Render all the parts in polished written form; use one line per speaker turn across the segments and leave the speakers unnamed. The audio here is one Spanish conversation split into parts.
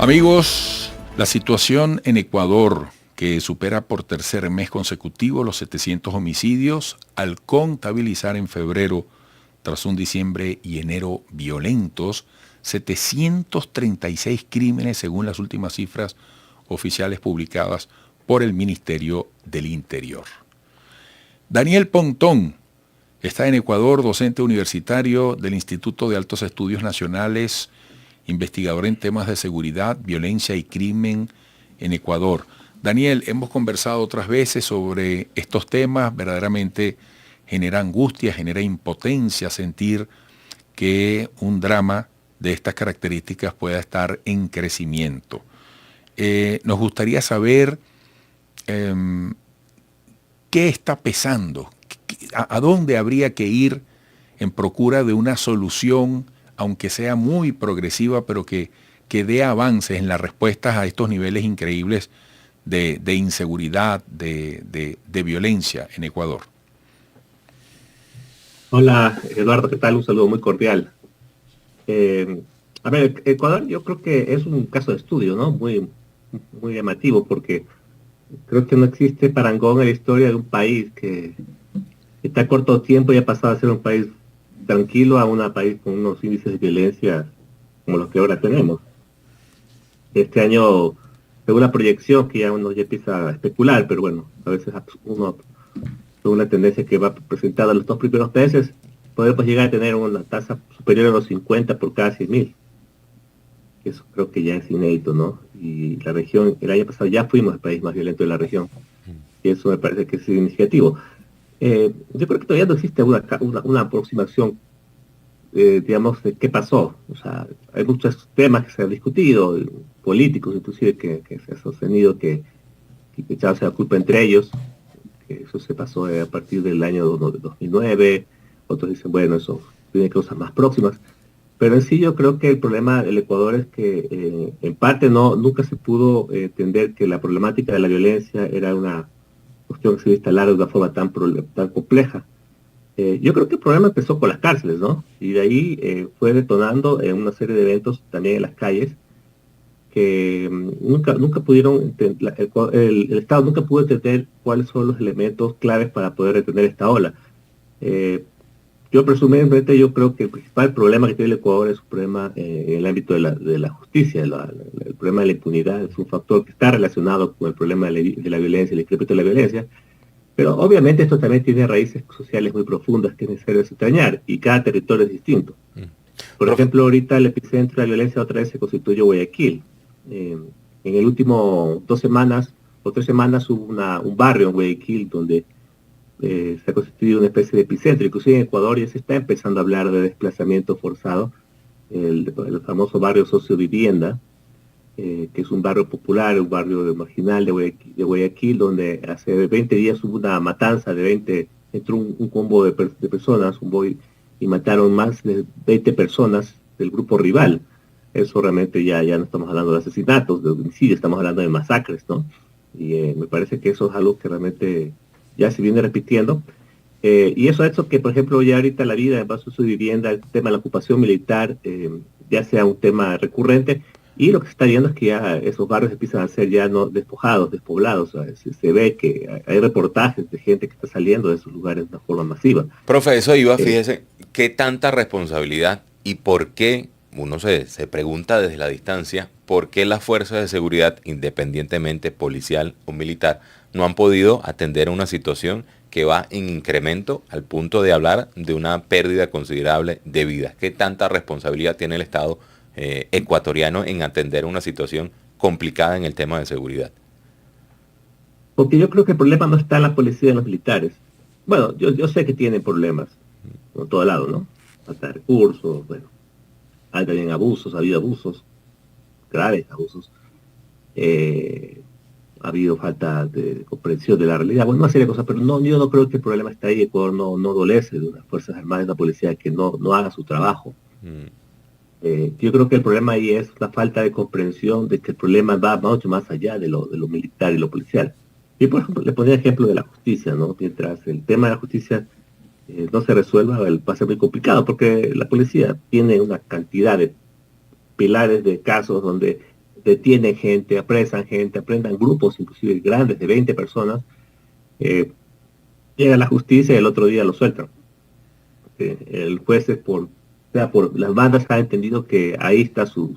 Amigos, la situación en Ecuador, que supera por tercer mes consecutivo los 700 homicidios, al contabilizar en febrero, tras un diciembre y enero violentos, 736 crímenes según las últimas cifras oficiales publicadas por el Ministerio del Interior. Daniel Pontón está en Ecuador, docente universitario del Instituto de Altos Estudios Nacionales, investigador en temas de seguridad, violencia y crimen en Ecuador. Daniel, hemos conversado otras veces sobre estos temas, verdaderamente genera angustia, genera impotencia sentir que un drama de estas características pueda estar en crecimiento. Nos gustaría saber qué está pesando, a dónde habría que ir en procura de una solución, aunque sea muy progresiva, pero que dé avances en las respuestas a estos niveles increíbles de inseguridad, de violencia en Ecuador.
Hola, Eduardo, ¿qué tal? Un saludo muy cordial. A ver, Ecuador yo creo que es un caso de estudio, ¿no? Muy llamativo, porque creo que no existe parangón en la historia de un país que está a corto tiempo y ha pasado a ser un país tranquilo a un país con unos índices de violencia como los que ahora tenemos. Este año, según la proyección, que ya uno ya empieza a especular, pero bueno, a veces uno, según la tendencia que va presentada los dos primeros meses, podemos llegar a tener una tasa superior a los 50 por cada 100.000. Eso creo que ya es inédito, ¿no? Y la región, el año pasado ya fuimos el país más violento de la región. Y eso me parece que es significativo. Yo creo que todavía no existe una aproximación, digamos, de qué pasó. O sea, hay muchos temas que se han discutido, políticos inclusive, que se ha sostenido que echarse la culpa entre ellos, que eso se pasó a partir del año 2009. Otros dicen, bueno, eso tiene causas más próximas. Pero en sí yo creo que el problema del Ecuador es que en parte nunca se pudo entender que la problemática de la violencia era una cuestión que se iba a instalar de una forma tan compleja. Yo creo que el problema empezó con las cárceles, ¿no? Y de ahí fue detonando en una serie de eventos también en las calles que nunca pudieron, el Estado nunca pudo entender cuáles son los elementos claves para poder detener esta ola. Yo presumiblemente yo creo que el principal problema que tiene el Ecuador es un problema en el ámbito de la justicia. El problema de la impunidad es un factor que está relacionado con el problema de la violencia, el incremento de la violencia, pero obviamente esto también tiene raíces sociales muy profundas que es necesario desentrañar, y cada territorio es distinto. Por ejemplo, ahorita el epicentro de la violencia otra vez se constituyó Guayaquil. En el último 2 semanas o 3 semanas hubo un barrio en Guayaquil donde se ha constituido una especie de epicentro. Inclusive en Ecuador ya se está empezando a hablar de desplazamiento forzado, el famoso barrio sociovivienda, que es un barrio popular, un barrio marginal de Guayaquil, donde hace 20 días hubo una matanza entró un combo de personas, y mataron más de 20 personas del grupo rival. Eso realmente ya no estamos hablando de asesinatos, de homicidios, estamos hablando de masacres, ¿no? Y me parece que eso es algo que realmente ya se viene repitiendo. Y eso ha hecho que, por ejemplo, ya ahorita la vida en base a su vivienda, el tema de la ocupación militar, ya sea un tema recurrente. Y lo que se está viendo es que ya esos barrios empiezan a ser ya no despojados, despoblados. O sea, se ve que hay reportajes de gente que está saliendo de esos lugares de una forma masiva.
Profe, eso iba, fíjese, ¿qué tanta responsabilidad y por qué, uno se pregunta desde la distancia, por qué las fuerzas de seguridad, independientemente policial o militar, no han podido atender una situación que va en incremento al punto de hablar de una pérdida considerable de vidas? ¿Qué tanta responsabilidad tiene el Estado ecuatoriano en atender una situación complicada en el tema de seguridad?
Porque yo creo que el problema no está en la policía y en los militares. Bueno, yo sé que tienen problemas por todo lado, ¿no? Falta de recursos, bueno, hay también abusos, ha habido abusos, graves abusos. Ha habido falta de comprensión de la realidad, bueno, una serie de cosas, pero yo no creo que el problema está ahí. Ecuador no adolece de unas fuerzas armadas y una policía que no haga su trabajo. Yo creo que el problema ahí es la falta de comprensión de que el problema va mucho más allá de lo militar y lo policial. Y por ejemplo, le ponía ejemplo de la justicia, ¿no? Mientras el tema de la justicia no se resuelva, va a ser muy complicado, porque la policía tiene una cantidad de pilares de casos donde detienen gente, apresan gente, aprendan grupos, inclusive grandes de 20 personas, llega a la justicia y el otro día lo sueltan. El juez es por las bandas han entendido que ahí está su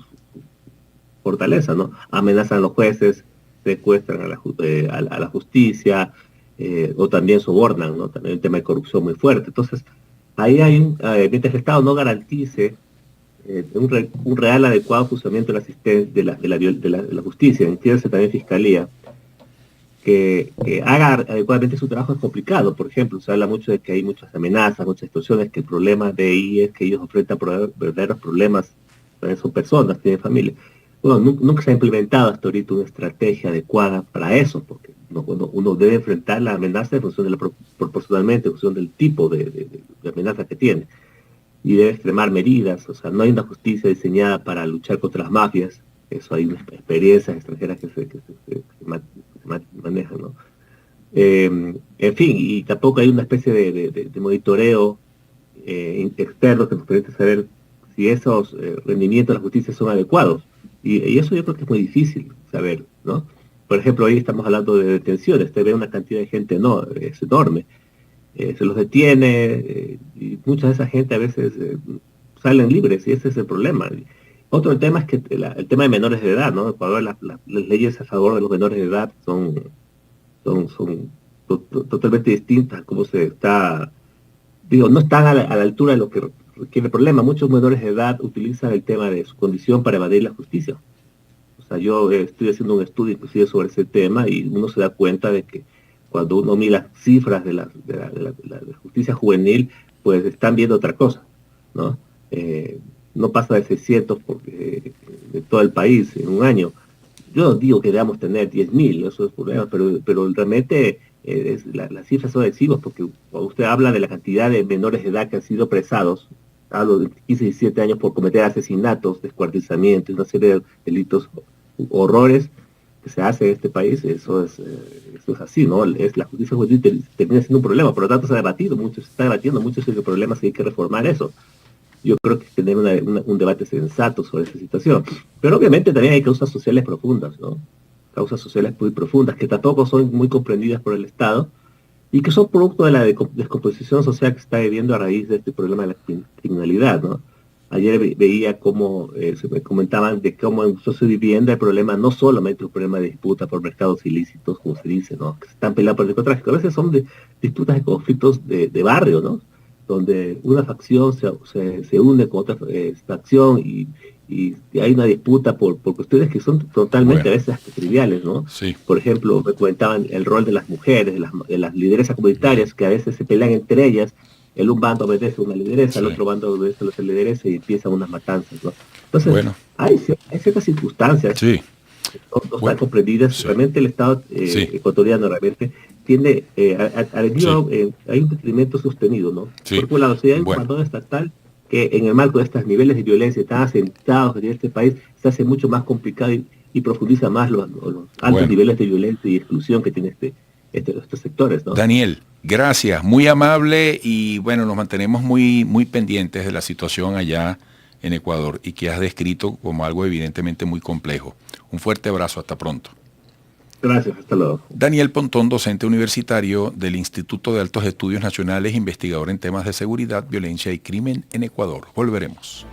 fortaleza, ¿no? Amenazan a los jueces, secuestran a la justicia, o también sobornan, ¿no? También hay un tema de corrupción muy fuerte. Entonces, ahí hay mientras el Estado no garantice un real adecuado funcionamiento de la asistencia de la justicia, entiéndase también fiscalía, que haga adecuadamente su trabajo es complicado. Por ejemplo, se habla mucho de que hay muchas amenazas, muchas extorsiones, que el problema de ahí es que ellos enfrentan verdaderos problemas, también son personas, tienen familia. Bueno, nunca se ha implementado hasta ahorita una estrategia adecuada para eso, porque uno debe enfrentar la amenaza en función proporcionalmente, en función del tipo de amenaza que tiene. Y debe extremar medidas, o sea, no hay una justicia diseñada para luchar contra las mafias, eso hay unas experiencias extranjeras que se manejan, ¿no? En fin, y tampoco hay una especie de monitoreo externo que nos permite saber si esos rendimientos de la justicia son adecuados. Y eso yo creo que es muy difícil saber, ¿no? Por ejemplo, hoy estamos hablando de detenciones, usted ve una cantidad de gente, es enorme. Se los detiene, y mucha de esa gente a veces salen libres, y ese es el problema. Otro tema es que el tema de menores de edad, ¿no? En Ecuador las leyes a favor de los menores de edad son totalmente distintas, como se está, no están a la altura de lo que requiere el problema. Muchos menores de edad utilizan el tema de su condición para evadir la justicia. O sea, yo estoy haciendo un estudio inclusive sobre ese tema y uno se da cuenta de que cuando uno mira las cifras de la justicia juvenil, pues están viendo otra cosa, ¿no? No pasa de 600 de todo el país en un año. Yo no digo que debamos tener 10.000, eso es problema, pero realmente las cifras son excesivas, porque cuando usted habla de la cantidad de menores de edad que han sido presados, hablo de 15 y 17 años por cometer asesinatos, descuartizamientos, una serie de delitos, horrores que se hace en este país, eso es así, ¿no? La justicia juvenil termina siendo un problema, por lo tanto se está debatiendo mucho sobre el problema, si hay que reformar eso. Yo creo que tener un debate sensato sobre esa situación. Pero obviamente también hay causas sociales profundas, ¿no? Causas sociales muy profundas que tampoco son muy comprendidas por el Estado y que son producto de la descomposición social que está viviendo a raíz de este problema de la criminalidad, ¿no? Ayer veía cómo se me comentaban de cómo en sociovivienda el problema no solamente es un problema de disputa por mercados ilícitos, como se dice, ¿no? Que se están peleando por el narcotráfico. A veces son disputas de conflictos de barrio, ¿no? Donde una facción se une con otra facción y hay una disputa por cuestiones que son totalmente a veces triviales, ¿no?
Sí.
Por ejemplo, me comentaban el rol de las mujeres, de las lideresas comunitarias, que a veces se pelean entre ellas, un bando obedece a una lideresa, el otro bando obedece a otra lideresa y empiezan unas matanzas, ¿no? Entonces, hay ciertas circunstancias
que
no están comprendidas. Realmente el Estado ecuatoriano realmente tiene, hay un crecimiento sostenido, ¿no? Por un lado, si hay un comando estatal que en el marco de estos niveles de violencia tan asentados en este país, se hace mucho más complicado y profundiza más los altos niveles de violencia y exclusión que tiene estos sectores, ¿no?
Daniel, gracias, muy amable, y bueno, nos mantenemos muy, muy pendientes de la situación allá en Ecuador y que has descrito como algo evidentemente muy complejo. Un fuerte abrazo, hasta pronto.
Gracias, hasta luego.
Daniel Pontón, docente universitario del Instituto de Altos Estudios Nacionales, investigador en temas de seguridad, violencia y crimen en Ecuador. Volveremos.